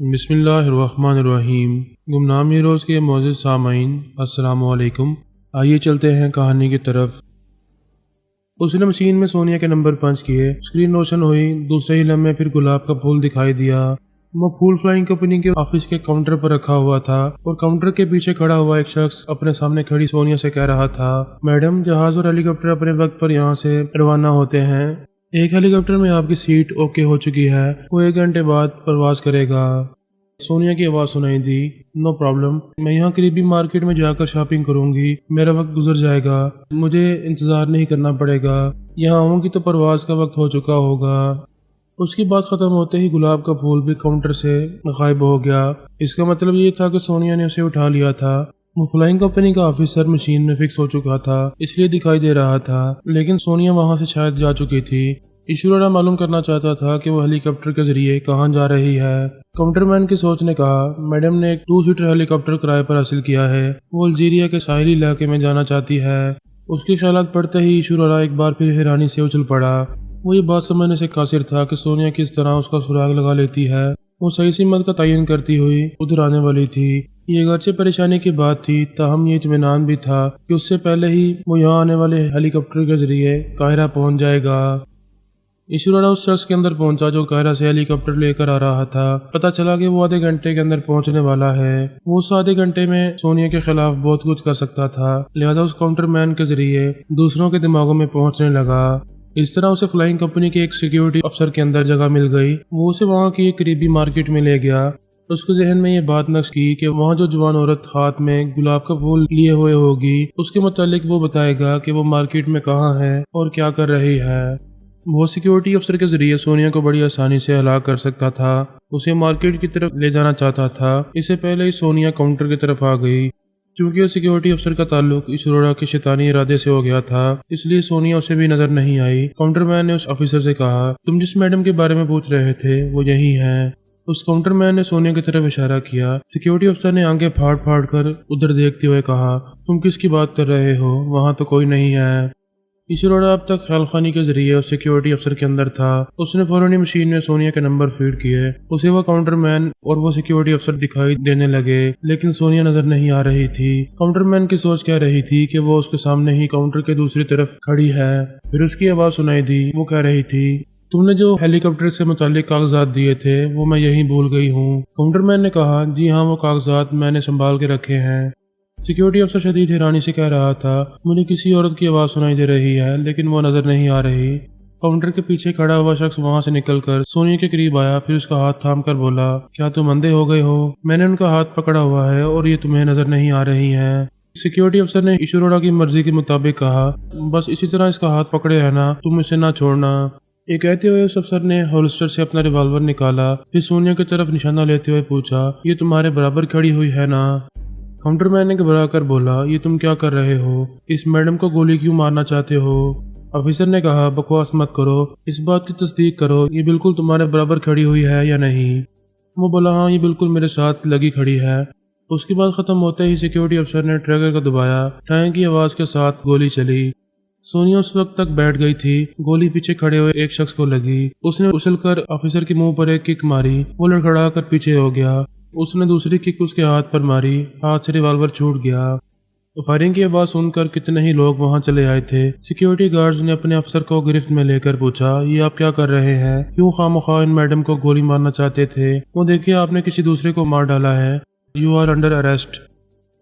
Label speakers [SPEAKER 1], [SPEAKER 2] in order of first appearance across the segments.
[SPEAKER 1] بسم اللہ الرحمن الرحیم۔ گمنامی روز کے معزز سامعین السلام علیکم۔ آئیے چلتے ہیں کہانی کی طرف۔ اس نے مشین میں سونیا کے نمبر پنچ کیے، اسکرین روشن ہوئی۔ دوسرے ہی لمحے پھر گلاب کا پھول دکھائی دیا۔ وہ پھول فلائنگ کمپنی کے آفس کے کاؤنٹر پر رکھا ہوا تھا اور کاؤنٹر کے پیچھے کھڑا ہوا ایک شخص اپنے سامنے کھڑی سونیا سے کہہ رہا تھا، میڈم جہاز اور ہیلی کاپٹر اپنے وقت پر یہاں سے روانہ ہوتے ہیں۔ ایک ہیلی کاپٹر میں آپ کی سیٹ اوکے ہو چکی ہے، وہ 1 گھنٹے بعد پرواز کرے گا۔ سونیا کی آواز سنائی دی، نو پرابلم، میں یہاں قریبی مارکیٹ میں جا کر شاپنگ کروں گی، میرا وقت گزر جائے گا، مجھے انتظار نہیں کرنا پڑے گا، یہاں آؤں گی تو پرواز کا وقت ہو چکا ہوگا۔ اس کی بات ختم ہوتے ہی گلاب کا پھول بھی کاؤنٹر سے غائب ہو گیا۔ اس کا مطلب یہ تھا کہ سونیا نے اسے اٹھا لیا تھا۔ وہ فلائنگ کمپنی کا آفیسر مشین میں فکس ہو چکا تھا، اس لیے دکھائی دے رہا تھا، لیکن سونیا وہاں سے شاید جا چکی تھی۔ ایشورا معلوم کرنا چاہتا تھا کہ وہ ہیلی کاپٹر کے ذریعے کہاں جا رہی ہے۔ کاؤنٹر مین کی سوچ نے کہا، میڈم نے ایک 2 سیٹر ہیلی کاپٹر کرائے پر حاصل کیا ہے، وہ الجیریا کے ساحلی علاقے میں جانا چاہتی ہے۔ اس کے خیالات پڑھتے ہی ایشورا ایک بار پھر حیرانی سے اچھل پڑا۔ وہ یہ بات سمجھنے سے قاصر تھا کہ سونیا کس طرح اس کا سراغ لگا لیتی ہے۔ وہ صحیح سمت کا تعین کرتی ہوئی ادھر آنے والی تھی۔ یہ اگرچہ پریشانی کی بات تھی، تاہم یہ اطمینان بھی تھا کہ اس سے پہلے ہی وہ یہاں آنے والے ہیلی کاپٹر کے ذریعے قاہرہ پہنچ جائے گا۔ ایشورا اس شخص کے اندر پہنچا جو قاہرہ سے ہیلی کاپٹر لے کر آ رہا تھا۔ پتہ چلا کہ وہ آدھے گھنٹے کے اندر پہنچنے والا ہے۔ وہ اس آدھے گھنٹے میں سونیا کے خلاف بہت کچھ کر سکتا تھا، لہذا اس کاؤنٹر مین کے ذریعے دوسروں کے دماغوں میں پہنچنے لگا۔ اس طرح اسے فلائنگ کمپنی کے ایک سیکیورٹی افسر کے اندر جگہ مل گئی۔ وہ اسے وہاں کی ایک قریبی مارکیٹ میں لے گیا۔ اس کے ذہن میں یہ بات نقش کی کہ وہاں جو جوان عورت ہاتھ میں گلاب کا پھول لیے ہوئے ہوگی، اس کے متعلق وہ بتائے گا کہ وہ مارکیٹ میں کہاں ہے اور کیا کر رہی ہے۔ وہ سیکیورٹی افسر کے ذریعے سونیا کو بڑی آسانی سے ہلاک کر سکتا تھا، اسے مارکیٹ کی طرف لے جانا چاہتا تھا۔ اس سے پہلے ہی سونیا کاؤنٹر کی طرف آ گئی۔ چونکہ سیکیورٹی افسر کا تعلق ایشورا کے شیطانی ارادے سے ہو گیا تھا، اس لیے سونیا اسے بھی نظر نہیں آئی۔ کاؤنٹر مین نے اس آفیسر سے کہا، تم جس میڈم کے بارے میں پوچھ رہے تھے وہ یہی ہے۔ اس کاؤنٹر مین نے سونیا کی طرف اشارہ کیا۔ سیکیورٹی افسر نے آنکھیں پھاڑ پھاڑ کر ادھر دیکھتے ہوئے کہا، تم کس کی بات کر رہے ہو؟ وہاں تو کوئی نہیں ہے۔ ایشورا اب تک خیال خانی کے ذریعے اس سیکیورٹی افسر کے اندر تھا۔ اس نے فوراً مشین میں سونیا کے نمبر فیڈ کیے۔ اسے وہ کاؤنٹر مین اور وہ سیکیورٹی افسر دکھائی دینے لگے، لیکن سونیا نظر نہیں آ رہی تھی۔ کاؤنٹر مین کی سوچ کہہ رہی تھی کہ وہ اس کے سامنے ہی کاؤنٹر کے دوسری طرف کھڑی ہے۔ پھر اس کی آواز سنائی دی، وہ کہہ رہی تھی، تم نے جو ہیلی کاپٹر سے متعلق کاغذات دیے تھے وہ میں یہیں بھول گئی ہوں۔ کاؤنٹر مین نے کہا، جی ہاں، وہ کاغذات میں نے سنبھال کے رکھے ہیں۔ سیکیورٹی افسر شدید حیرانی سے کہہ رہا تھا، مجھے کسی عورت کی آواز سنائی دے رہی ہے لیکن وہ نظر نہیں آ رہی۔ کاؤنٹر کے پیچھے کھڑا ہوا شخص وہاں سے نکل کر سونیا کے قریب آیا، پھر اس کا ہاتھ تھام کر بولا، کیا تم اندھے ہو گئے ہو؟ میں نے ان کا ہاتھ پکڑا ہوا ہے اور یہ تمہیں نظر نہیں آ رہی ہے۔ سیکیورٹی افسر نے ایشورا کی مرضی کے مطابق کہا، بس اسی طرح اس کا ہاتھ پکڑے ہے نا، تم اسے نہ چھوڑنا۔ یہ کہتے ہوئے اس افسر نے ہولسٹر سے اپنا ریوالور نکالا، پھر سونیا کی طرف نشانہ لیتے ہوئے پوچھا، یہ تمہارے برابر کھڑی ہوئی ہے نا؟ کاؤنٹر مین نے گھبرا کر بولا، یہ تم کیا کر رہے ہو؟ اس میڈم کو گولی کیوں مارنا چاہتے ہو؟ آفیسر نے کہا، بکواس مت کرو، اس بات کی تصدیق کرو، یہ بالکل تمہارے برابر کھڑی ہوئی ہے یا نہیں؟ وہ بولا، ہاں، یہ بالکل میرے ساتھ لگی کھڑی ہے۔ اس کی بات ختم ہوتے ہی سیکیورٹی افسر نے ٹریگر کو دبایا، ٹائیں کی آواز کے ساتھ گولی چلی۔ سونیا اس وقت تک بیٹھ گئی تھی، گولی پیچھے کھڑے ہوئے ایک شخص کو لگی۔ اس نے اچھل کر آفیسر کے منہ پر ایک کک ماری، وہ لڑکھڑا کر پیچھے ہو گیا۔ اس نے دوسری کک اس کے ہاتھ پر ماری، ہاتھ سے ریوالور چھوٹ گیا۔ فائرنگ کی آواز سن کر کتنے ہی لوگ وہاں چلے آئے تھے۔ سیکیورٹی گارڈز نے اپنے افسر کو گرفت میں لے کر پوچھا، یہ آپ کیا کر رہے ہیں؟ کیوں خواہ ان میڈم کو گولی مارنا چاہتے تھے؟ وہ دیکھیے، آپ نے کسی دوسرے کو مار ڈالا ہے، یو آر انڈر اریسٹ۔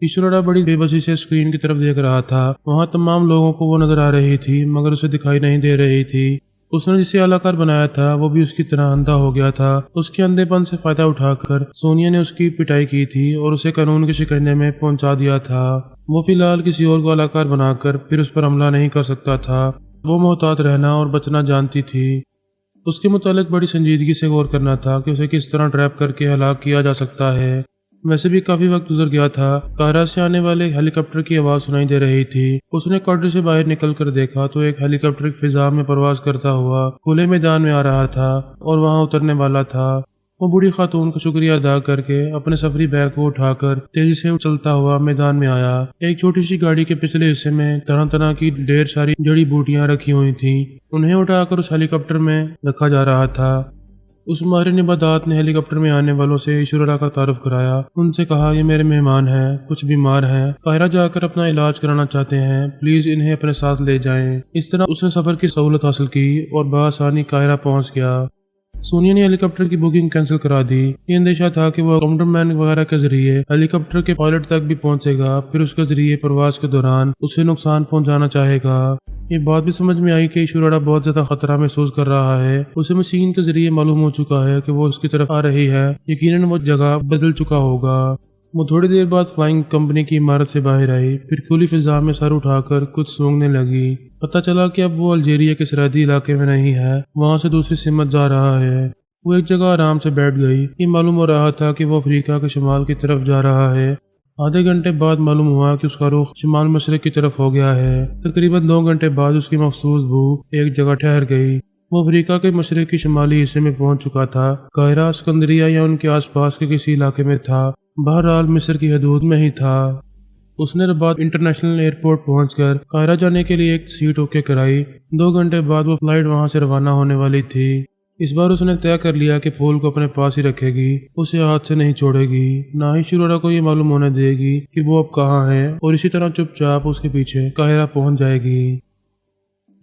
[SPEAKER 1] ایشورا بڑی بے بسی سے اسکرین کی طرف دیکھ رہا تھا۔ وہاں تمام لوگوں کو وہ نظر آ رہی تھی مگر اسے دکھائی نہیں دے رہی تھی۔ اس نے جسے اداکار بنایا تھا وہ بھی اس کی طرح اندھا ہو گیا تھا۔ اس کے اندھے پن سے فائدہ اٹھا کر سونیا نے اس کی پٹائی کی تھی اور اسے قانون کے شکنجے میں پہنچا دیا تھا۔ وہ فی الحال کسی اور کو اداکار بنا کر پھر اس پر حملہ نہیں کر سکتا تھا۔ وہ محتاط رہنا اور بچنا جانتی تھی۔ اس کے متعلق بڑی سنجیدگی سے غور کرنا تھا کہ اسے کس طرح ٹریپ کر کے ہلاک کیا جا سکتا ہے۔ ویسے بھی کافی وقت گزر گیا تھا۔ قاہرہ سے آنے والے ہیلی کاپٹر کی آواز سنائی دے رہی تھی۔ اس نے کوارٹر سے باہر نکل کر دیکھا تو ایک ہیلی کاپٹر فضا میں پرواز کرتا ہوا کھلے میدان میں آ رہا تھا اور وہاں اترنے والا تھا۔ وہ بوڑھی خاتون کا شکریہ ادا کر کے اپنے سفری بیگ کو اٹھا کر تیزی سے چلتا ہوا میدان میں آیا۔ ایک چھوٹی سی گاڑی کے پچھلے حصے میں طرح طرح کی ڈھیر ساری جڑی بوٹیاں رکھی ہوئی تھیں۔ انہیں اٹھا کر اس ہیلی کاپٹر میں رکھا جا رہا تھا۔ اس ماہر عبادات نے ہیلی کاپٹر میں آنے والوں سے ایشوریا کا تعارف کرایا، ان سے کہا یہ میرے مہمان ہیں، کچھ بیمار ہیں، قاہرہ جا کر اپنا علاج کرانا چاہتے ہیں، پلیز انہیں اپنے ساتھ لے جائیں۔ اس طرح اس نے سفر کی سہولت حاصل کی اور بآسانی قاہرہ پہنچ گیا۔ سونیا نے ہیلی کاپٹر کی بکنگ کینسل کرا دی۔ یہ اندیشہ تھا کہ وہ کاؤنٹر مین وغیرہ کے ذریعے ہیلی کاپٹر کے پائلٹ تک بھی پہنچے گا، پھر اس کے ذریعے پرواز کے دوران اسے نقصان پہنچانا چاہے گا۔ یہ بات بھی سمجھ میں آئی کہ ایشوریا بہت زیادہ خطرہ محسوس کر رہا ہے۔ اسے مشین کے ذریعے معلوم ہو چکا ہے کہ وہ اس کی طرف آ رہی ہے، یقیناً وہ جگہ بدل چکا ہوگا۔ وہ تھوڑی دیر بعد فلائنگ کمپنی کی عمارت سے باہر آئی، پھر کھلی فضا میں سر اٹھا کر کچھ سونگنے لگی۔ پتہ چلا کہ اب وہ الجیریا کے سرحدی علاقے میں نہیں ہے، وہاں سے دوسری سمت جا رہا ہے۔ وہ ایک جگہ آرام سے بیٹھ گئی۔ یہ معلوم ہو رہا تھا کہ وہ افریقہ کے شمال کی طرف جا رہا ہے۔ آدھے گھنٹے بعد معلوم ہوا کہ اس کا رخ شمال مشرق کی طرف ہو گیا ہے۔ تقریباً 2 گھنٹے بعد اس کی مخصوص بو ایک جگہ ٹھہر گئی۔ وہ افریقہ کے مشرق کی شمالی حصے میں پہنچ چکا تھا۔ قاہرہ، اسکندریہ یا ان کے آس پاس کے کسی علاقے میں تھا، بہرحال مصر کی حدود میں ہی تھا۔ اس نے رباط انٹرنیشنل ایئرپورٹ پہنچ کر قاہرہ جانے کے لیے ایک سیٹ اوکے کرائی۔ 2 گھنٹے بعد وہ فلائٹ وہاں سے روانہ ہونے والی تھی۔ اس بار اس نے طے کر لیا کہ پھول کو اپنے پاس ہی رکھے گی، اسے ہاتھ سے نہیں چھوڑے گی، نہ ہی ایشوریا کو یہ معلوم ہونے دے گی کہ وہ اب کہاں ہے، اور اسی طرح چپ چاپ اس کے پیچھے قاہرہ پہنچ جائے گی۔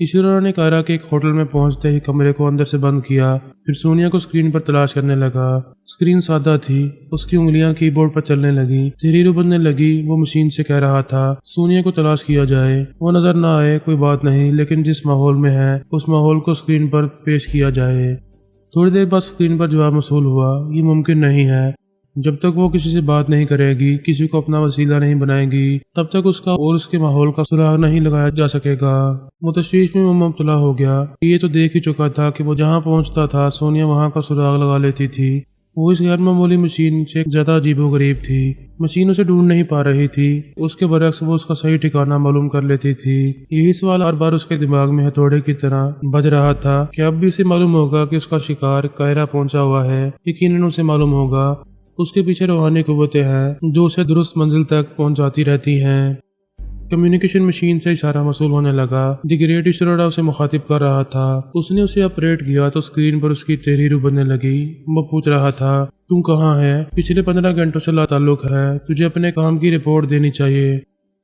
[SPEAKER 1] ایشوریا نے قاہرہ کے ایک ہوٹل میں پہنچتے ہی کمرے کو اندر سے بند کیا، پھر سونیا کو اسکرین پر تلاش کرنے لگا۔ اسکرین سادہ تھی، اس کی انگلیاں کی بورڈ پر چلنے لگی، تحریریں بننے لگی۔ وہ مشین سے کہہ رہا تھا سونیا کو تلاش کیا جائے، وہ نظر نہ آئے کوئی بات نہیں، لیکن جس ماحول میں ہے اس ماحول کو اسکرین پر پیش کیا جائے۔ تھوڑی دیر بعد اسکرین پر جواب موصول ہوا، یہ ممکن نہیں ہے۔ جب تک وہ کسی سے بات نہیں کرے گی، کسی کو اپنا وسیلہ نہیں بنائے گی، تب تک اس کا اور اس کے ماحول کا سراغ نہیں لگایا جا سکے گا۔ وہ تشویش میں مبتلا ہو گیا۔ یہ تو دیکھ ہی چکا تھا کہ وہ جہاں پہنچتا تھا سونیا وہاں کا سراغ لگا لیتی تھی۔ وہ اس غیر معمولی مشین سے زیادہ عجیب و غریب تھی۔ مشین اسے ڈھونڈ نہیں پا رہی تھی، اس کے برعکس وہ اس کا صحیح ٹھکانہ معلوم کر لیتی تھی۔ یہی سوال ہر بار اس کے دماغ میں ہتھوڑے کی طرح بج رہا تھا کہ اب بھی اسے معلوم ہوگا کہ اس کا شکار قاہرہ پہنچا ہوا ہے۔ یقیناً اسے معلوم ہوگا اس کے پیچھے روحانی قوتیں ہیں جو اسے درست منزل تک پہنچاتی رہتی ہیں۔ کمیونیکیشن مشین سے اشارہ موصول ہونے لگا۔ دی گریٹ ایشوریا اسے مخاطب کر رہا تھا۔ اس نے اسے آپریٹ کیا تو اسکرین پر اس کی تحریر ابھرنے لگی۔ وہ پوچھ رہا تھا تم کہاں ہے؟ پچھلے 15 گھنٹوں سے لا تعلق ہے، تجھے اپنے کام کی رپورٹ دینی چاہیے۔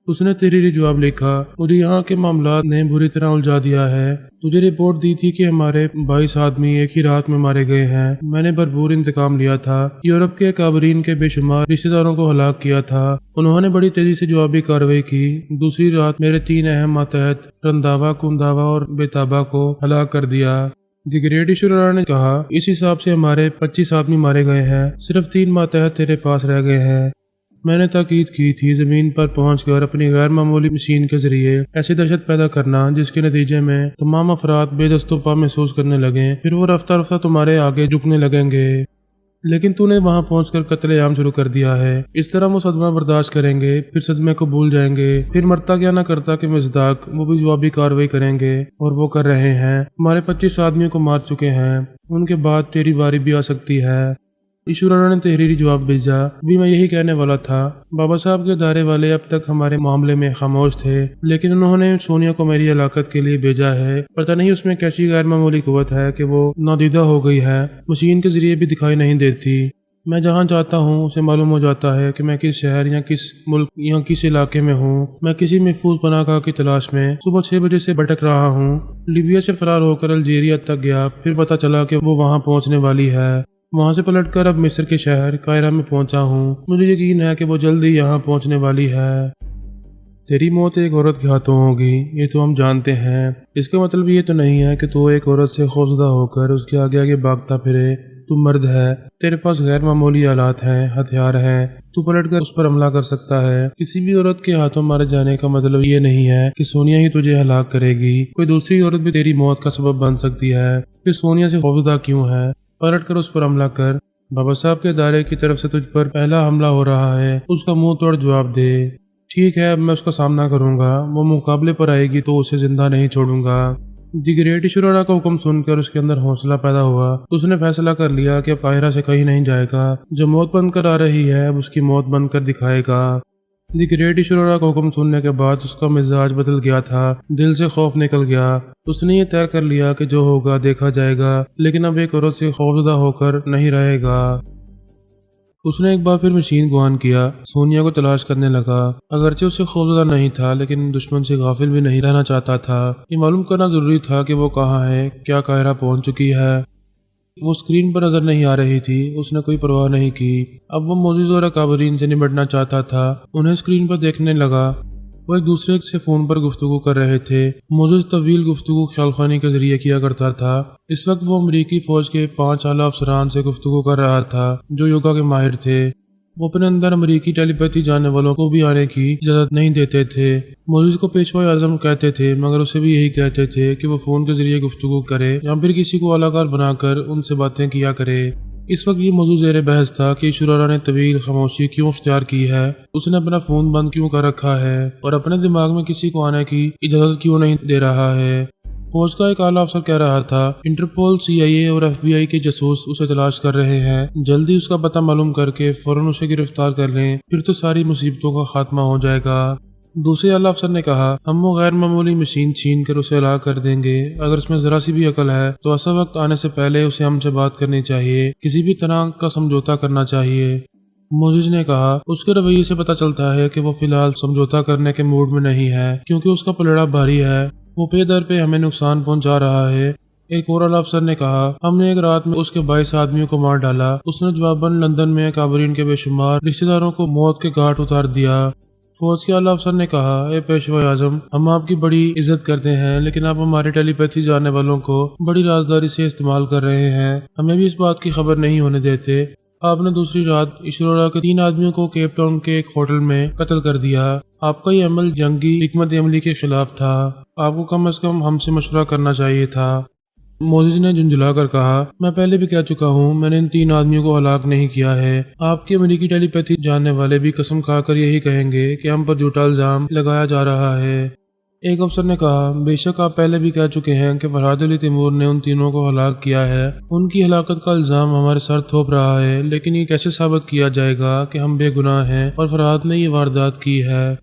[SPEAKER 1] اس نے تحریری جواب لکھا، مجھے یہاں کے معاملات نے بری طرح الجھا دیا ہے۔ تجھے رپورٹ دی تھی کہ ہمارے 22 آدمی ایک ہی رات میں مارے گئے ہیں۔ میں نے بھرپور انتقام لیا تھا۔ یورپ کے اکابرین کے بے شمار رشتہ داروں کو ہلاک کیا تھا۔ انہوں نے بڑی تیزی سے جوابی کارروائی کی۔ دوسری رات میرے 3 اہم ماتحت رنداوا، کنداوا اور بیتابا کو ہلاک کر دیا۔ دی گریٹ ایشوریا نے کہا، اس حساب سے ہمارے 25 آدمی مارے گئے ہیں، صرف 3 ماتحت تیرے پاس رہ گئے ہیں۔ میں نے تاکید کی تھی زمین پر پہنچ کر اپنی غیر معمولی مشین کے ذریعے ایسی دہشت پیدا کرنا جس کے نتیجے میں تمام افراد بے دست و پا محسوس کرنے لگیں، پھر وہ رفتہ رفتہ تمہارے آگے جھکنے لگیں گے۔ لیکن تو نے وہاں پہنچ کر قتل عام شروع کر دیا ہے۔ اس طرح وہ صدمہ برداشت کریں گے، پھر صدمے کو بھول جائیں گے، پھر مرتا کیا نہ کرتا کہ مزداق وہ بھی جوابی کارروائی کریں گے، اور وہ کر رہے ہیں۔ ہمارے 25 آدمیوں کو مار چکے ہیں، ان کے بعد تیری باری بھی آ سکتی ہے۔ ایشوریا نے تحریری جواب بھیجا، بھی میں یہی کہنے والا تھا۔ بابا صاحب کے ادارے والے اب تک ہمارے معاملے میں خاموش تھے، لیکن انہوں نے سونیا کو میری ہلاکت کے لیے بھیجا ہے۔ پتہ نہیں اس میں کیسی غیر معمولی قوت ہے کہ وہ نادیدہ ہو گئی ہے، مشین کے ذریعے بھی دکھائی نہیں دیتی۔ میں جہاں جاتا ہوں اسے معلوم ہو جاتا ہے کہ میں کس شہر یا کس ملک یا کس علاقے میں ہوں۔ میں کسی محفوظ پناہ گاہ کی تلاش میں صبح 6 بجے سے بھٹک رہا ہوں۔ لیبیا سے فرار ہو کر الجیریا تک گیا، پھر پتہ چلا کہ وہ وہاں پہنچنے والی ہے۔ وہاں سے پلٹ کر اب مصر کے شہر قاہرہ میں پہنچا ہوں۔ مجھے یقین ہے کہ وہ جلدی یہاں پہنچنے والی ہے۔ تیری موت ایک عورت کے ہاتھوں ہوگی، یہ تو ہم جانتے ہیں۔ اس کا مطلب یہ تو نہیں ہے کہ تو ایک عورت سے خوفزدہ ہو کر اس کے آگے آگے بھاگتا پھرے۔ تو مرد ہے، تیرے پاس غیر معمولی آلات ہیں، ہتھیار ہیں، تو پلٹ کر اس پر حملہ کر سکتا ہے۔ کسی بھی عورت کے ہاتھوں مارے جانے کا مطلب یہ نہیں ہے کہ سونیا ہی تجھے ہلاک کرے گی۔ کوئی دوسری عورت بھی تیری موت کا سبب بن سکتی ہے۔ پھر سونیا سے خوفزدہ کیوں ہے؟ پلٹ کر اس پر حملہ کر۔ بابا صاحب کے ادارے کی طرف سے تجھ پر پہلا حملہ ہو رہا ہے، اس کا منہ توڑ جواب دے۔ ٹھیک ہے، اب میں اس کا سامنا کروں گا۔ وہ مقابلے پر آئے گی تو اسے زندہ نہیں چھوڑوں گا۔ دی گریٹ ایشوریا کا حکم سن کر اس کے اندر حوصلہ پیدا ہوا۔ اس نے فیصلہ کر لیا کہ اب قاہرہ سے کہیں نہیں جائے گا۔ جو موت بن کر آ رہی ہے اب اس کی موت بن کر دکھائے گا۔ دی گریٹ ایشورا کا حکم سننے کے بعد اس کا مزاج بدل گیا تھا، دل سے خوف نکل گیا۔ اس نے یہ طے کر لیا کہ جو ہوگا دیکھا جائے گا، لیکن اب ایک عورت سے خوفزدہ ہو کر نہیں رہے گا۔ اس نے ایک بار پھر مشین کو آن کیا، سونیا کو تلاش کرنے لگا۔ اگرچہ اس سے خوفزدہ نہیں تھا، لیکن دشمن سے غافل بھی نہیں رہنا چاہتا تھا۔ یہ معلوم کرنا ضروری تھا کہ وہ کہاں ہے، کیا قاہرہ پہنچ چکی ہے۔ وہ اسکرین پر نظر نہیں آ رہی تھی، اس نے کوئی پرواہ نہیں کی۔ اب وہ معزز اور اکابرین سے نمٹنا چاہتا تھا۔ انہیں اسکرین پر دیکھنے لگا۔ وہ ایک دوسرے سے فون پر گفتگو کر رہے تھے۔ معزز طویل گفتگو خیال خوانی کے ذریعے کیا کرتا تھا۔ اس وقت وہ امریکی فوج کے 5 اعلیٰ افسران سے گفتگو کر رہا تھا جو یوگا کے ماہر تھے۔ وہ اپنے اندر امریکی ٹیلی پیتھی جاننے والوں کو بھی آنے کی اجازت نہیں دیتے تھے۔ معزز کو پیشوا اعظم کہتے تھے، مگر اسے بھی یہی کہتے تھے کہ وہ فون کے ذریعے گفتگو کرے یا پھر کسی کو اعلیٰ بنا کر ان سے باتیں کیا کرے۔ اس وقت یہ موضوع زیر بحث تھا کہ ایشورا نے طویل خاموشی کیوں اختیار کی ہے، اس نے اپنا فون بند کیوں کر رکھا ہے اور اپنے دماغ میں کسی کو آنے کی اجازت کیوں نہیں دے رہا ہے۔ فوج کا ایک اعلیٰ افسر کہہ رہا تھا، انٹرپول، CIA اور FBI کے جاسوس اسے تلاش کر رہے ہیں، جلدی اس کا پتہ معلوم کر کے فوراً اسے گرفتار کر لیں، پھر تو ساری مصیبتوں کا خاتمہ ہو جائے گا۔ دوسرے اعلیٰ افسر نے کہا، ہم وہ غیر معمولی مشین چھین کر اسے ہلاک کر دیں گے۔ اگر اس میں ذرا سی بھی عقل ہے تو ایسا وقت آنے سے پہلے اسے ہم سے بات کرنی چاہیے، کسی بھی طرح کا سمجھوتا کرنا چاہیے۔ معزز نے کہا، اس کے رویے سے پتہ چلتا ہے کہ وہ فی الحال سمجھوتا کرنے کے موڈ میں نہیں ہے، کیونکہ اس کا پلڑا بھاری ہے، وہ پے در پہ ہمیں نقصان پہنچا رہا ہے۔ ایک اور اعلیٰ افسر نے کہا، ہم نے ایک رات میں اس کے 22 آدمیوں کو مار ڈالا۔ اس نے جواباً لندن میں اکابرین کے بے شمار رشتہ داروں کو موت کے گھاٹ اتار دیا۔ فوج کے اعلیٰ افسر نے کہا، اے پیشوا اعظم، ہم آپ کی بڑی عزت کرتے ہیں، لیکن آپ ہمارے ٹیلی پیتھی جاننے والوں کو بڑی رازداری سے استعمال کر رہے ہیں، ہمیں بھی اس بات کی خبر نہیں ہونے دیتے۔ آپ نے دوسری رات ایشورا کے 3 آدمیوں کو کیپ ٹاؤن کے ایک ہوٹل میں قتل کر دیا۔ آپ کا یہ عمل جنگی حکمت عملی کے خلاف تھا، آپ کو کم از کم ہم سے مشورہ کرنا چاہیے تھا۔ معزز نے جھنجھلا کر کہا، میں پہلے بھی کہہ چکا ہوں، میں نے ان 3 آدمیوں کو ہلاک نہیں کیا ہے۔ آپ کے امریکی ٹیلی پیتھی جاننے والے بھی قسم کھا کر یہی کہیں گے کہ ہم پر جھوٹا الزام لگایا جا رہا ہے۔ ایک افسر نے کہا، بے شک آپ پہلے بھی کہہ چکے ہیں کہ فرحاد علی تیمور نے ان تینوں کو ہلاک کیا ہے، ان کی ہلاکت کا الزام ہمارے سر تھوپ رہا ہے، لیکن یہ کیسے ثابت کیا جائے گا کہ ہم بے گناہ ہیں اور فرحاد نے یہ واردات کی ہے۔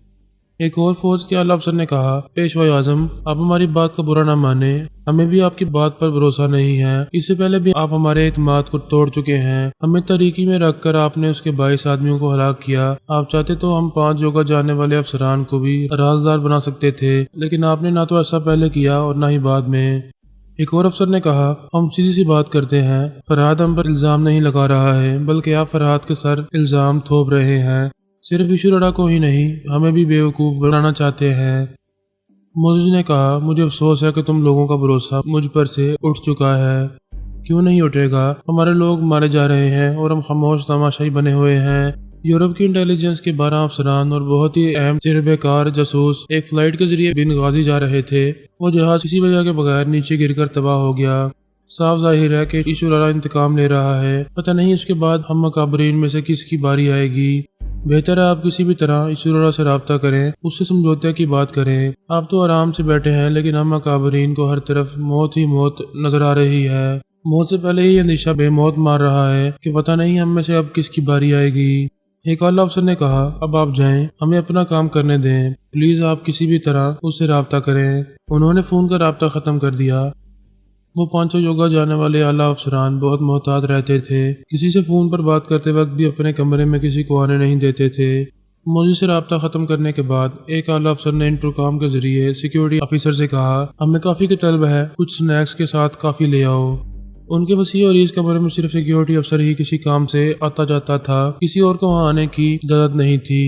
[SPEAKER 1] ایک اور فوج کے اعلیٰ افسر نے کہا، پیشوا اعظم، آپ ہماری بات کا برا نہ مانیں، ہمیں بھی آپ کی بات پر بھروسہ نہیں ہے، اس سے پہلے بھی آپ ہمارے اعتماد کو توڑ چکے ہیں، ہمیں تاریکی میں رکھ کر آپ نے اس کے 22 آدمیوں کو ہلاک کیا۔ آپ چاہتے تو ہم 5 یوگا جاننے والے افسران کو بھی رازدار بنا سکتے تھے، لیکن آپ نے نہ تو ایسا پہلے کیا اور نہ ہی بعد میں۔ ایک اور افسر نے کہا، ہم سیدھی سی بات کرتے ہیں، فرحاد ہم پر الزام نہیں لگا رہا ہے، بلکہ آپ فرحاد کے سر الزام تھوپ رہے ہیں، صرف ایشورا کو ہی نہیں، ہمیں بھی بیوقوف بنانا چاہتے ہیں۔ معزز نے کہا، مجھے افسوس ہے کہ تم لوگوں کا بھروسہ مجھ پر سے اٹھ چکا ہے۔ کیوں نہیں اٹھے گا؟ ہمارے لوگ مارے جا رہے ہیں اور ہم خاموش تماشائی بنے ہوئے ہیں۔ یورپ کی انٹیلیجنس کے 12 افسران اور بہت ہی اہم تجربہ کار جاسوس ایک فلائٹ کے ذریعے بن غازی جا رہے تھے۔ وہ جہاز کسی وجہ کے بغیر نیچے گر کر تباہ ہو گیا۔ صاف ظاہر ہے کہ ایشورا انتقام لے رہا ہے، پتہ نہیں اس کے بعد ہم اکابرین میں سے کس کی باری آئے گی۔ بہتر ہے آپ کسی بھی طرح ایشورا سے رابطہ کریں، اس سے سمجھوتے کی بات کریں۔ آپ تو آرام سے بیٹھے ہیں، لیکن ہم اکابرین کو ہر طرف موت ہی موت نظر آ رہی ہے۔ موت سے پہلے ہی اندیشہ بے موت مار رہا ہے کہ پتہ نہیں ہم میں سے اب کس کی باری آئے گی۔ ایک اعلیٰ افسر نے کہا، اب آپ جائیں، ہمیں اپنا کام کرنے دیں، پلیز آپ کسی بھی طرح اس سے رابطہ کریں۔ انہوں نے فون کا رابطہ ختم کر دیا۔ وہ 5 یوگا جانے والے اعلیٰ افسران بہت محتاط رہتے تھے، کسی سے فون پر بات کرتے وقت بھی اپنے کمرے میں کسی کو آنے نہیں دیتے تھے۔ معزز سے رابطہ ختم کرنے کے بعد ایک اعلیٰ افسر نے انٹرکام کے ذریعے سیکیورٹی آفیسر سے کہا، ہمیں کافی کی طلب ہے، کچھ سنیکس کے ساتھ کافی لے آؤ۔ ان کے وسیع اور عریض کمرے میں صرف سیکیورٹی افسر ہی کسی کام سے آتا جاتا تھا، کسی اور کو وہاں آنے کی اجازت نہیں تھی۔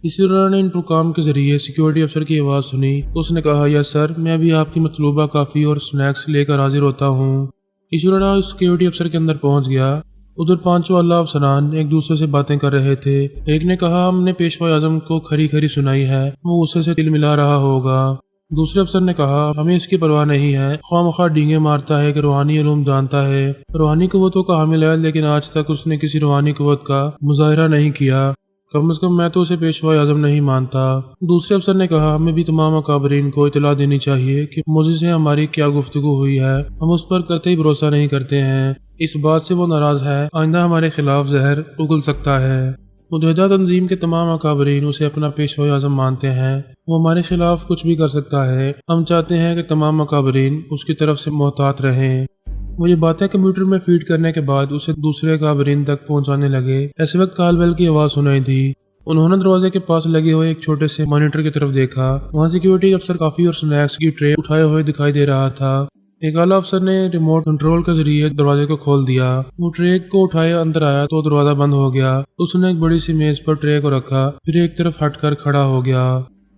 [SPEAKER 1] ایشورا نے انٹرکام کے ذریعے سیکیورٹی افسر کی آواز سنی۔ اس نے کہا، یس سر، میں بھی آپ کی مطلوبہ کافی اور سنیکس لے کر حاضر ہوتا ہوں۔ ایشورا سیکیورٹی افسر کے اندر پہنچ گیا۔ ادھر 5 اعلیٰ افسران ایک دوسرے سے باتیں کر رہے تھے۔ ایک نے کہا، ہم نے پیشوا اعظم کو کھری کھری سنائی ہے، وہ غصے سے تل ملا رہا ہوگا۔ دوسرے افسر نے کہا، ہمیں اس کی پرواہ نہیں ہے، خواہ مخواہ ڈینگے مارتا ہے کہ روحانی علوم جانتا ہے، روحانی قوتوں کا حامل ہے، لیکن آج تک اس نے کسی روحانی قوت کا مظاہرہ نہیں کیا، کم از کم میں تو اسے پیشوا اعظم نہیں مانتا۔ دوسرے افسر نے کہا، ہمیں بھی تمام اکابرین کو اطلاع دینی چاہیے کہ معزز سے ہماری کیا گفتگو ہوئی ہے، ہم اس پر قطعی بھروسہ نہیں کرتے ہیں، اس بات سے وہ ناراض ہے، آئندہ ہمارے خلاف زہر اگل سکتا ہے۔ متحدہ تنظیم کے تمام اکابرین اسے اپنا پیشوا اعظم مانتے ہیں۔ وہ ہمارے خلاف کچھ بھی کر سکتا ہے۔ ہم چاہتے ہیں کہ تمام اکابرین اس کی طرف سے محتاط رہیں۔ وہ یہ باتیں کمپیوٹر میں فیڈ کرنے کے بعد اسے دوسرے اکابرین تک پہنچانے لگے۔ ایسے وقت کال بیل کی آواز سنائی دی۔ انہوں نے دروازے کے پاس لگے ہوئے ایک چھوٹے سے مانیٹر کی طرف دیکھا۔ وہاں سیکیورٹی افسر کافی اور سنیکس کی ٹرے اٹھائے ہوئے دکھائی دے رہا تھا۔ ایک اعلیٰ افسر نے ریموٹ کنٹرول کے ذریعے دروازے کو کھول دیا۔ وہ ٹرے کو اٹھائے اندر آیا تو دروازہ بند ہو گیا۔ اس نے ایک بڑی سی میز پر ٹرے کو رکھا، پھر ایک طرف ہٹ کر کھڑا ہو گیا۔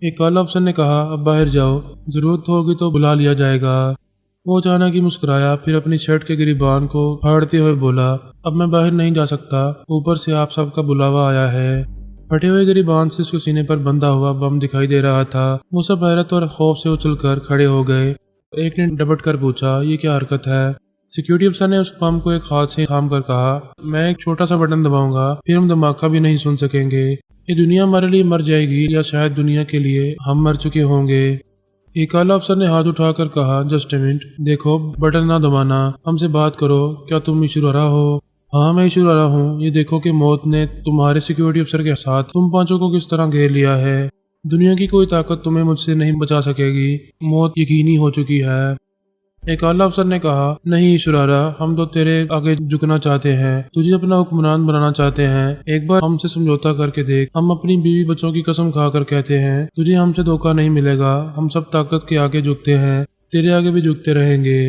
[SPEAKER 1] ایک اعلیٰ افسر نے کہا، اب باہر جاؤ، ضرورت ہوگی تو بلا لیا جائے گا۔ وہ اچانک ہی مسکرایا، پھر اپنی شرٹ کے گریبان کو پھاڑتے ہوئے بولا، اب میں باہر نہیں جا سکتا، اوپر سے آپ سب کا بلاوا آیا ہے۔ پھٹے ہوئے گریبان سے اس کے سینے پر بندھا ہوا بم دکھائی دے رہا تھا۔ وہ سب حیرت اور خوف سے اچھل کر کھڑے ہو گئے۔ ایک نے ڈپٹ کر پوچھا، یہ کیا حرکت ہے؟ سیکیورٹی افسر نے اس بم کو ایک ہاتھ سے تھام کر کہا، میں ایک چھوٹا سا بٹن دباؤں گا، پھر ہم دھماکہ بھی نہیں سن سکیں گے۔ یہ دنیا ہمارے لیے مر جائے گی یا شاید دنیا کے لیے ہم مر چکے ہوں گے۔ ایک اعلیٰ افسر نے ہاتھ اٹھا کر کہا، جسٹ اے منٹ، دیکھو بٹن نہ دبانا، ہم سے بات کرو، کیا تم ایشورارا ہو؟ ہاں میں ایشورارا ہوں۔ یہ دیکھو کہ موت نے تمہارے سیکیورٹی افسر کے ساتھ تم پانچوں کو کس طرح گھیر لیا ہے۔ دنیا کی کوئی طاقت تمہیں مجھ سے نہیں بچا سکے گی، موت یقینی ہو چکی ہے۔ ایک اعلیٰ افسر نے کہا، نہیں ایشورارا، ہم تو تیرے آگے جھکنا چاہتے ہیں، تجھے اپنا حکمران بنانا چاہتے ہیں۔ ایک بار ہم سے سمجھوتا کر کے دیکھ، ہم اپنی بیوی بچوں کی قسم کھا کر کہتے ہیں، تجھے ہم سے دھوکہ نہیں ملے گا، ہم سب طاقت کے آگے جھکتے ہیں، تیرے آگے بھی جھکتے رہیں گے۔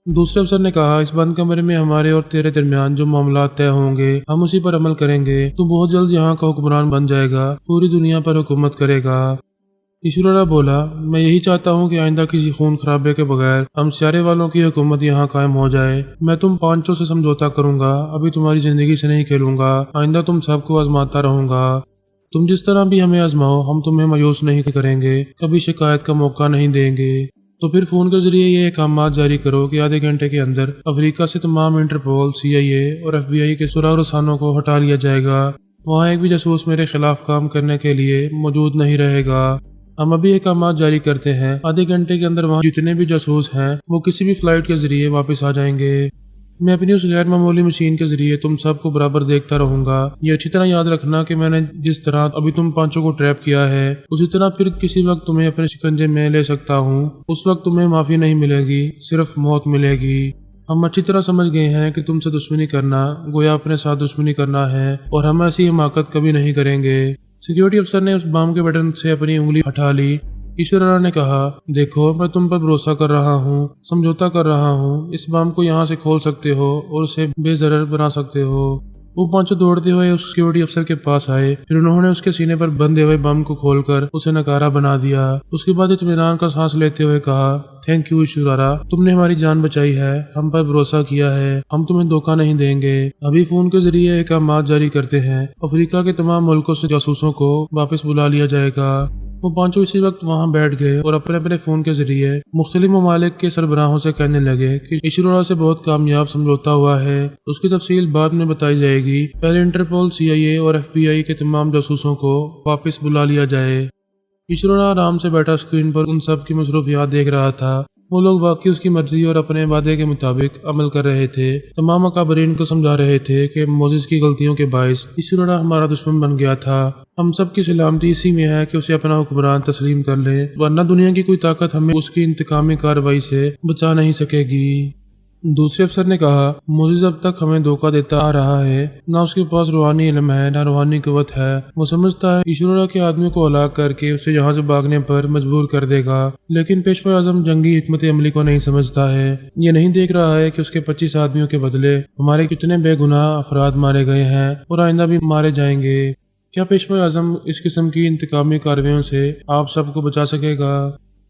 [SPEAKER 1] دوسرے افسر نے کہا، اس بند کمرے میں ہمارے اور تیرے درمیان جو معاملات طے ہوں گے ہم اسی پر عمل کریں گے، تو بہت جلد یہاں کا حکمران بن جائے گا، پوری دنیا پر حکومت کرے گا۔ ایشورارا بولا، میں یہی چاہتا ہوں کہ آئندہ کسی خون خرابے کے بغیر ہم سیارے والوں کی حکومت یہاں قائم ہو جائے۔ میں تم پانچوں سے سمجھوتا کروں گا، ابھی تمہاری زندگی سے نہیں کھیلوں گا، آئندہ تم سب کو آزماتا رہوں گا۔ تم جس طرح بھی ہمیں آزماؤ، ہم تمہیں مایوس نہیں کریں گے، کبھی شکایت کا موقع نہیں دیں گے۔ تو پھر فون کے ذریعے یہ احکامات جاری کرو کہ آدھے گھنٹے کے اندر افریقہ سے تمام انٹرپول، CIA اور FBI کے سراغ رسانوں کو ہٹا لیا جائے گا۔ وہاں ایک بھی جاسوس میرے خلاف کام کرنے کے لیے موجود نہیں رہے گا۔ ہم ابھی احکامات جاری کرتے ہیں، آدھے گھنٹے کے اندر وہاں جتنے بھی جاسوس ہیں وہ کسی بھی فلائٹ کے ذریعے واپس آ جائیں گے۔ میں اپنی اس غیر معمولی مشین کے ذریعے تم سب کو برابر دیکھتا رہوں گا۔ یہ اچھی طرح یاد رکھنا کہ میں نے جس طرح ابھی تم پانچوں کو ٹریپ کیا ہے، اسی طرح پھر کسی وقت تمہیں اپنے شکنجے میں لے سکتا ہوں۔ اس وقت تمہیں معافی نہیں ملے گی، صرف موت ملے گی۔ ہم اچھی طرح سمجھ گئے ہیں کہ تم سے دشمنی کرنا گویا اپنے ساتھ دشمنی کرنا ہے، اور ہم ایسی حماقت کبھی نہیں کریں گے۔ سیکیورٹی افسر نے اس بام کے بٹن سے اپنی انگلی ہٹا لی۔ ایشورارا نے کہا، دیکھو میں تم پر بھروسہ کر رہا ہوں، سمجھوتا کر رہا ہوں، اس بام کو یہاں سے کھول سکتے ہو اور اسے بے ضرر بنا سکتے ہو۔ وہ پانچوں دوڑتے ہوئے اس سیکیورٹی افسر کے پاس آئے، پھر انہوں نے اس کے سینے پر بندھے ہوئے بم کو کھول کر اسے نکارہ بنا دیا۔ اس کے بعد اطمینان کا سانس لیتے ہوئے کہا، تھینک یو ایشورارا، تم نے ہماری جان بچائی ہے، ہم پر بھروسہ کیا ہے، ہم تمہیں دھوکہ نہیں دیں گے۔ ابھی فون کے ذریعے احکامات جاری کرتے ہیں، افریقہ کے تمام ملکوں سے جاسوسوں کو واپس بلا لیا جائے گا۔ وہ پانچوں اسی وقت وہاں بیٹھ گئے اور اپنے اپنے فون کے ذریعے مختلف ممالک کے سربراہوں سے کہنے لگے کہ ایشورارا سے بہت کامیاب سمجھوتا ہوا ہے، اس کی تفصیل بعد میں بتائی جائے گی، پہلے انٹرپول، CIA اور FBI کے تمام جاسوسوں کو واپس بلا لیا جائے۔ ایشورارا آرام سے بیٹھا اسکرین پر ان سب کی مصروفیات دیکھ رہا تھا۔ وہ لوگ واقعی اس کی مرضی اور اپنے وعدے کے مطابق عمل کر رہے تھے۔ تمام اکابرین کو سمجھا رہے تھے کہ موزس کی غلطیوں کے باعث ایشورارا ہمارا دشمن بن گیا تھا۔ ہم سب کی سلامتی اسی میں ہے کہ اسے اپنا حکمران تسلیم کر لے، ورنہ دنیا کی کوئی طاقت ہمیں اس کی انتقامی کارروائی سے بچا نہیں سکے گی۔ دوسرے افسر نے کہا، موزس اب تک ہمیں دھوکہ دیتا آ رہا ہے، نہ اس کے پاس روحانی علم ہے نہ روحانی قوت ہے۔ وہ سمجھتا ہے ایشورارا کے آدمی کو ہلاک کر کے اسے یہاں سے بھاگنے پر مجبور کر دے گا، لیکن پیشوا اعظم جنگی حکمت عملی کو نہیں سمجھتا ہے۔ یہ نہیں دیکھ رہا ہے کہ اس کے 25 آدمیوں کے بدلے ہمارے کتنے بے گناہ افراد مارے گئے ہیں اور آئندہ بھی مارے جائیں گے۔ کیا پیشوا اعظم اس قسم کی انتقامی کارروائیوں سے آپ سب کو بچا سکے گا؟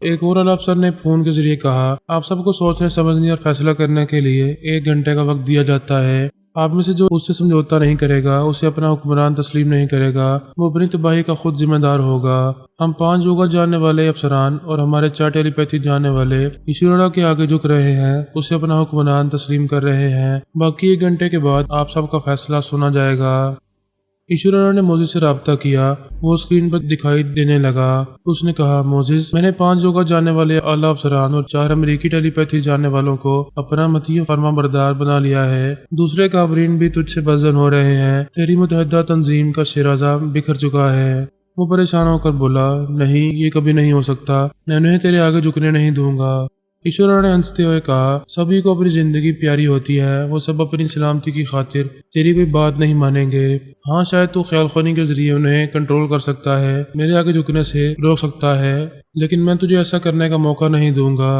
[SPEAKER 1] ایک اور اعلیٰ افسر نے فون کے ذریعے کہا، آپ سب کو سوچنے سمجھنے اور فیصلہ کرنے کے لیے 1 گھنٹے کا وقت دیا جاتا ہے۔ آپ میں سے جو اس سے سمجھوتا نہیں کرے گا، اسے اپنا حکمران تسلیم نہیں کرے گا، وہ اپنی تباہی کا خود ذمہ دار ہوگا۔ ہم 5 یوگا جاننے والے افسران اور ہمارے 4 ٹیلی پیتھی جاننے والے ایشورارا کے آگے جھک رہے ہیں، اسے اپنا حکمران تسلیم کر رہے ہیں۔ باقی 1 گھنٹے کے بعد آپ سب کا فیصلہ سنا جائے گا۔ ایشورا نے موزس سے رابطہ کیا۔ وہ اسکرین پر دکھائی دینے لگا۔ اس نے کہا، موزس، میں نے 5 یوگا جاننے والے اعلیٰ افسران اور 4 امریکی ٹیلی پیتھی جاننے والوں کو اپنا مطیع فرما بردار بنا لیا ہے۔ دوسرے کابرین بھی تجھ سے بدظن ہو رہے ہیں۔ تیری متحدہ تنظیم کا شیرازہ بکھر چکا ہے۔ وہ پریشان ہو کر بولا، نہیں، یہ کبھی نہیں ہو سکتا، میں انہیں تیرے آگے جھکنے نہیں دوں گا۔ ایشورا نے ہنستے ہوئے کہا، سبھی کو اپنی زندگی پیاری ہوتی ہے، وہ سب اپنی سلامتی کی خاطر تیری کوئی بات نہیں مانیں گے۔ ہاں، شاید تو خیال خوانی کے ذریعے انہیں کنٹرول کر سکتا ہے، میرے آگے جھکنے سے روک سکتا ہے، لیکن میں تجھے ایسا کرنے کا موقع نہیں دوں گا۔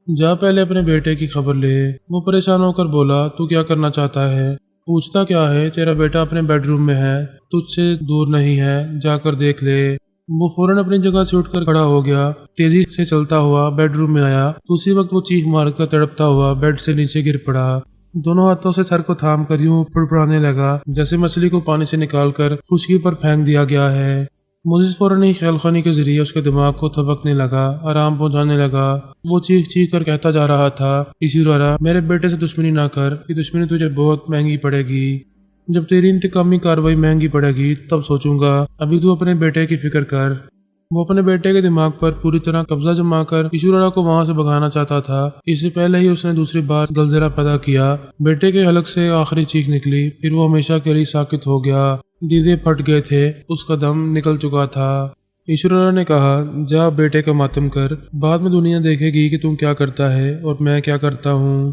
[SPEAKER 1] جا پہلے اپنے بیٹے کی خبر لے۔ وہ پریشان ہو کر بولا، تو کیا کرنا چاہتا ہے؟ پوچھتا کیا ہے؟ تیرا بیٹا اپنے بیڈ روم میں ہے، تجھ سے دور نہیں ہے، جا کر دیکھ لے۔ وہ فوراً اپنی جگہ سے اٹھ کر کھڑا ہو گیا، تیزی سے چلتا ہوا بیڈ روم میں آیا تو اسی وقت وہ چیخ مار کر تڑپتا ہوا بیڈ سے نیچے گر پڑا۔ دونوں ہاتھوں سے سر کو تھام کر یوں پڑپڑانے لگا جیسے مچھلی کو پانی سے نکال کر خشکی پر پھینک دیا گیا ہے۔ موزس فوراً ہی خیال خوانی کے ذریعے اس کے دماغ کو تھپکنے لگا، آرام پہنچانے لگا۔ وہ چیخ چیخ کر کہتا جا رہا تھا، ایشورا، میرے بیٹے سے دشمنی نہ کر، یہ دشمنی تجھے بہت مہنگی پڑے گی۔ جب تیری انتقامی کارروائی مہنگی پڑے گی تب سوچوں گا، ابھی تو اپنے بیٹے کی فکر کر۔ وہ اپنے بیٹے کے دماغ پر پوری طرح قبضہ جما کر ایشورا کو وہاں سے بھگانا چاہتا تھا۔ اس سے پہلے ہی اس نے دوسری بار زلزلہ پیدا کیا۔ بیٹے کے حلق سے آخری چیخ نکلی، پھر وہ ہمیشہ کے لیے ساکت ہو گیا۔ دیدے پھٹ گئے تھے، اس کا دم نکل چکا تھا۔ ایشورا نے کہا، جا بیٹے کا ماتم کر، بعد میں دنیا دیکھے گی کہ تم کیا کرتا ہے اور میں کیا کرتا ہوں۔